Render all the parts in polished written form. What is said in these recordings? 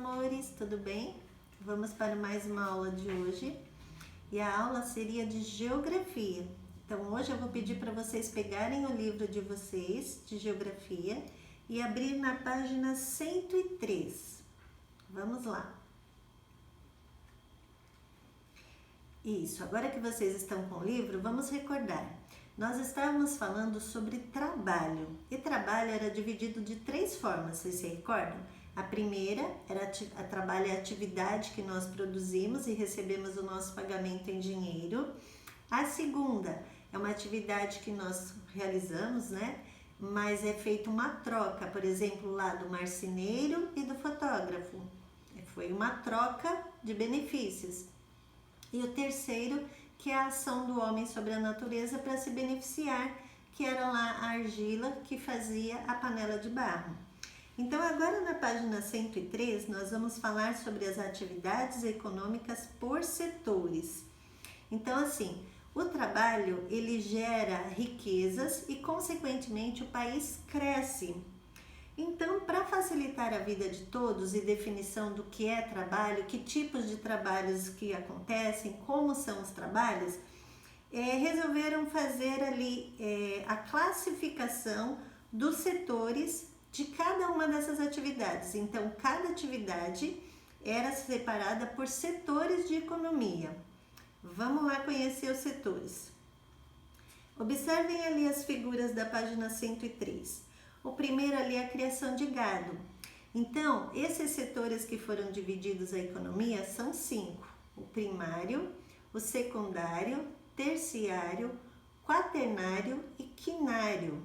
amores, tudo bem? Vamos para mais uma aula de hoje e a aula seria de geografia. Então hoje eu vou pedir para vocês pegarem o livro de vocês de geografia e abrir na página 103. Vamos lá. Isso, agora que vocês estão com o livro, vamos recordar. Nós estávamos falando sobre trabalho, e trabalho era dividido de 3 formas, vocês se recordam? A primeira era a trabalho é a atividade que nós produzimos e recebemos o nosso pagamento em dinheiro. A segunda é uma atividade que nós realizamos, né? Mas é feita uma troca, por exemplo, lá do marceneiro e do fotógrafo. Foi uma troca de benefícios. E o terceiro, que é a ação do homem sobre a natureza para se beneficiar, que era lá a argila que fazia a panela de barro. Então agora na página 103 nós vamos falar sobre as atividades econômicas por setores. Então assim, o trabalho ele gera riquezas e consequentemente o país cresce. Então, para facilitar a vida de todos e definição do que é trabalho, que tipos de trabalhos que acontecem, como são os trabalhos, resolveram fazer ali a classificação dos setores de cada uma dessas atividades. Então, cada atividade era separada por setores de economia. Vamos lá conhecer os setores. Observem ali as figuras da página 103. O primeiro ali é a criação de gado. Então, esses setores que foram divididos a economia são 5. O primário, o secundário, terciário, quaternário e quinário.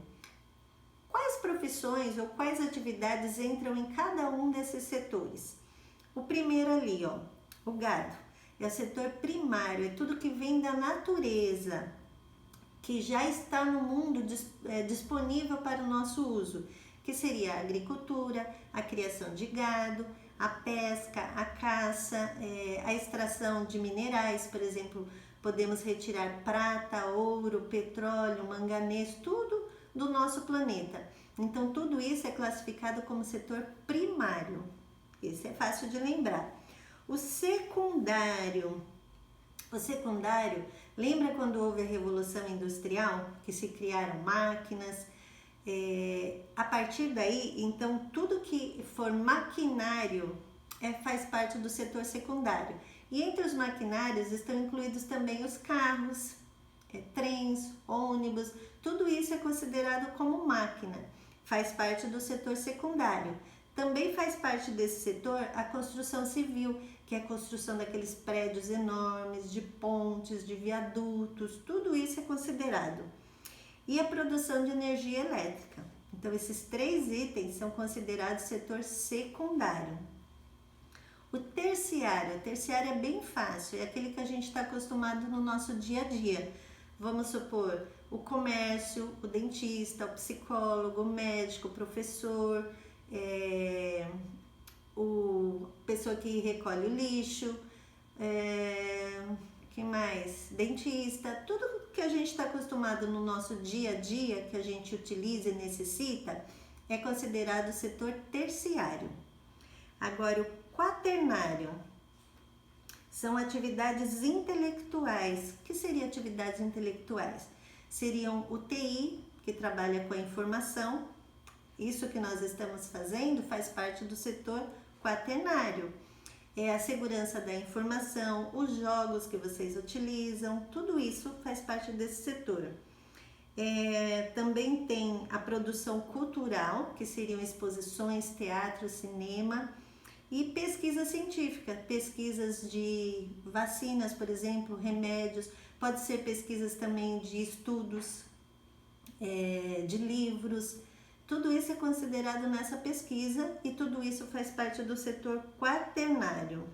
Quais profissões ou quais atividades entram em cada um desses setores? O primeiro ali, ó, o gado, é o setor primário, é tudo que vem da natureza, que já está no mundo disponível para o nosso uso, que seria a agricultura, a criação de gado, a pesca, a caça, a extração de minerais, por exemplo, podemos retirar prata, ouro, petróleo, manganês, tudo do nosso planeta. Então, tudo isso é classificado como setor primário. Esse é fácil de lembrar. O secundário, lembra quando houve a Revolução Industrial, que se criaram máquinas? A partir daí, então, tudo que for maquinário faz parte do setor secundário. E entre os maquinários estão incluídos também os carros, trens, ônibus, tudo isso é considerado como máquina, faz parte do setor secundário. Também faz parte desse setor a construção civil, que é a construção daqueles prédios enormes, de pontes, de viadutos, tudo isso é considerado. E a produção de energia elétrica. Então, esses 3 itens são considerados setor secundário. O terciário é bem fácil, é aquele que a gente está acostumado no nosso dia a dia. Vamos supor, o comércio, o dentista, o psicólogo, o médico, o professor, o pessoa que recolhe o lixo, que mais? Dentista, tudo que a gente está acostumado no nosso dia a dia, que a gente utiliza e necessita, é considerado setor terciário. Agora, o quaternário são atividades intelectuais. O que seriam atividades intelectuais? Seriam o TI, que trabalha com a informação. Isso que nós estamos fazendo faz parte do setor quaternário. É a segurança da informação, os jogos que vocês utilizam, tudo isso faz parte desse setor. Também tem a produção cultural, que seriam exposições, teatro, cinema, e pesquisa científica, pesquisas de vacinas, por exemplo, remédios, pode ser pesquisas também de estudos, de livros. Tudo isso é considerado nessa pesquisa e tudo isso faz parte do setor quaternário.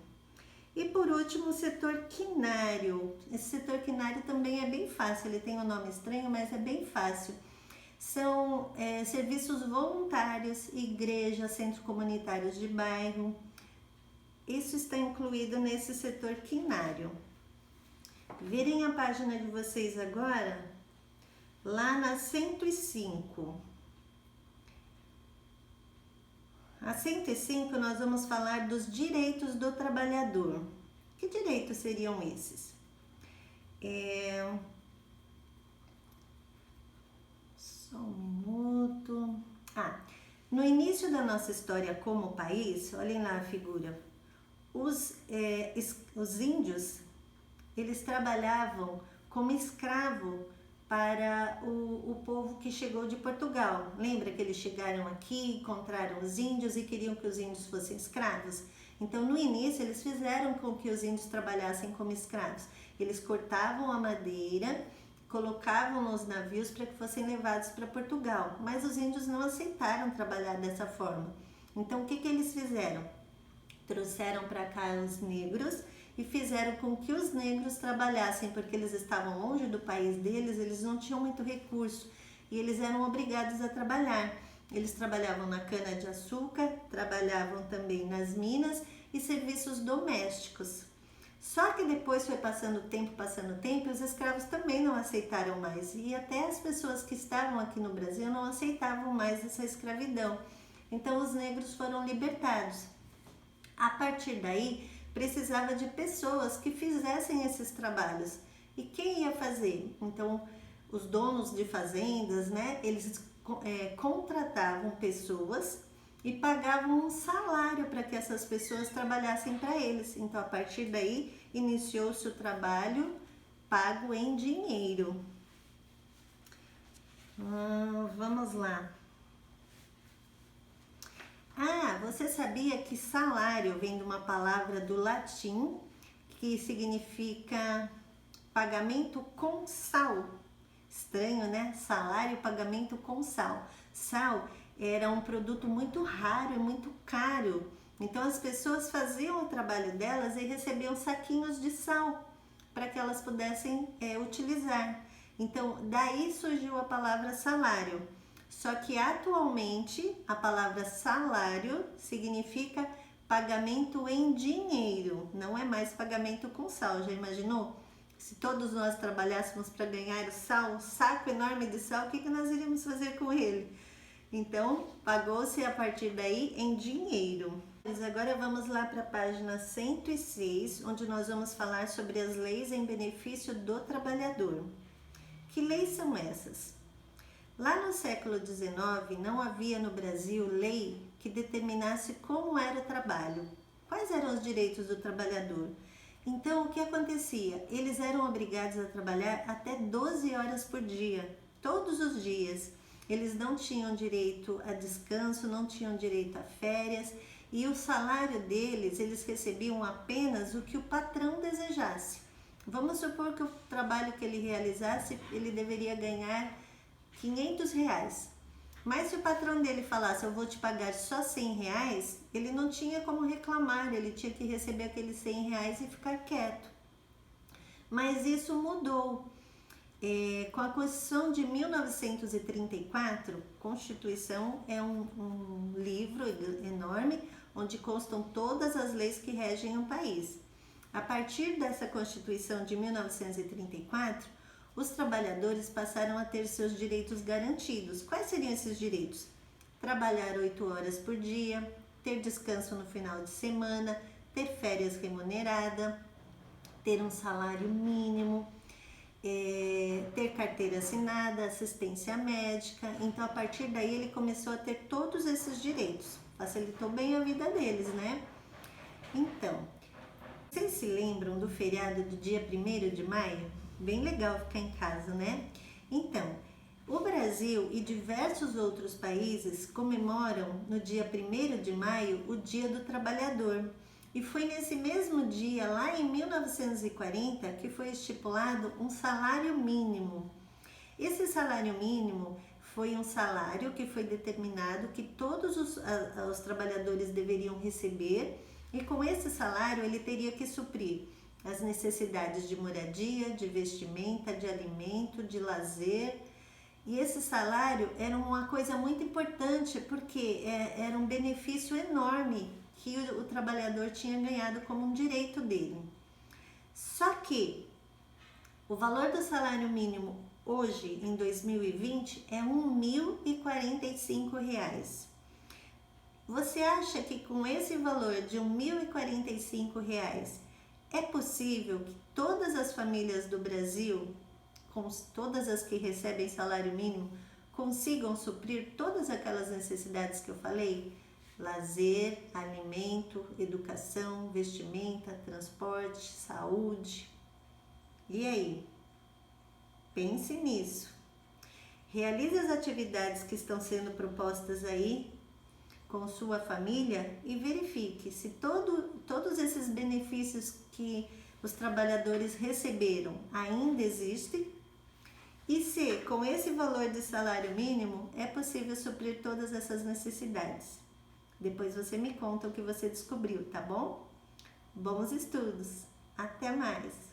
E por último, o setor quinário. Esse setor quinário também é bem fácil, ele tem um nome estranho, mas é bem fácil. São serviços voluntários, igrejas, centros comunitários de bairro. Isso está incluído nesse setor quinário. Virem a página de vocês agora, lá na 105. A 105 nós vamos falar dos direitos do trabalhador. Que direitos seriam esses? Só um minuto. No início da nossa história como país, olhem lá a figura, os índios, eles trabalhavam como escravo para o povo que chegou de Portugal. Lembra que eles chegaram aqui, encontraram os índios e queriam que os índios fossem escravos? Então, no início, eles fizeram com que os índios trabalhassem como escravos. Eles cortavam a madeira, colocavam nos navios para que fossem levados para Portugal. Mas os índios não aceitaram trabalhar dessa forma. Então, o que eles fizeram? Trouxeram para cá os negros e fizeram com que os negros trabalhassem, porque eles estavam longe do país deles, eles não tinham muito recurso e eles eram obrigados a trabalhar. Eles trabalhavam na cana-de-açúcar, trabalhavam também nas minas e serviços domésticos. Só que depois foi passando o tempo, os escravos também não aceitaram mais e até as pessoas que estavam aqui no Brasil não aceitavam mais essa escravidão. Então os negros foram libertados. A partir daí, precisava de pessoas que fizessem esses trabalhos. E quem ia fazer? Então, os donos de fazendas, né, eles contratavam pessoas e pagavam um salário para que essas pessoas trabalhassem para eles. Então, a partir daí, iniciou-se o trabalho pago em dinheiro. Vamos lá. Você sabia que salário vem de uma palavra do latim que significa pagamento com sal? Estranho, né? Salário, pagamento com sal. Sal era um produto muito raro e muito caro. Então as pessoas faziam o trabalho delas e recebiam saquinhos de sal para que elas pudessem utilizar. Então daí surgiu a palavra salário. Só que atualmente a palavra salário significa pagamento em dinheiro, não é mais pagamento com sal. Já imaginou? Se todos nós trabalhássemos para ganhar o sal, um saco enorme de sal, o que nós iríamos fazer com ele? Então, pagou-se a partir daí em dinheiro. Mas agora vamos lá para a página 106, onde nós vamos falar sobre as leis em benefício do trabalhador. Que leis são essas? Lá no século XIX, não havia no Brasil lei que determinasse como era o trabalho, quais eram os direitos do trabalhador. Então, o que acontecia? Eles eram obrigados a trabalhar até 12 horas por dia, todos os dias. Eles não tinham direito a descanso, não tinham direito a férias, e o salário deles, eles recebiam apenas o que o patrão desejasse. Vamos supor que o trabalho que ele realizasse, ele deveria ganhar R$500. Mas se o patrão dele falasse, eu vou te pagar só R$100, ele não tinha como reclamar, ele tinha que receber aqueles R$100 e ficar quieto. Mas isso mudou. Com a Constituição de 1934, Constituição é um livro enorme, onde constam todas as leis que regem o país. A partir dessa Constituição de 1934, os trabalhadores passaram a ter seus direitos garantidos. Quais seriam esses direitos? Trabalhar 8 horas por dia, ter descanso no final de semana, ter férias remuneradas, ter um salário mínimo, ter carteira assinada, assistência médica. Então, a partir daí, ele começou a ter todos esses direitos. Facilitou bem a vida deles, né? Então, vocês se lembram do feriado do dia 1º de maio? Bem legal ficar em casa, né? Então, o Brasil e diversos outros países comemoram no dia 1º de maio o Dia do Trabalhador. E foi nesse mesmo dia, lá em 1940, que foi estipulado um salário mínimo. Esse salário mínimo foi um salário que foi determinado que todos os trabalhadores deveriam receber, e com esse salário ele teria que suprir as necessidades de moradia, de vestimenta, de alimento, de lazer. E esse salário era uma coisa muito importante, porque era um benefício enorme que o trabalhador tinha ganhado como um direito dele. Só que o valor do salário mínimo hoje, em 2020, é R$1.045. Você acha que com esse valor de R$ 1.045 é possível que todas as famílias do Brasil, todas as que recebem salário mínimo, consigam suprir todas aquelas necessidades que eu falei? Lazer, alimento, educação, vestimenta, transporte, saúde. E aí? Pense nisso. Realize as atividades que estão sendo propostas aí com sua família e verifique se todos esses benefícios que os trabalhadores receberam ainda existem e se com esse valor de salário mínimo é possível suprir todas essas necessidades. Depois você me conta o que você descobriu, tá bom? Bons estudos! Até mais!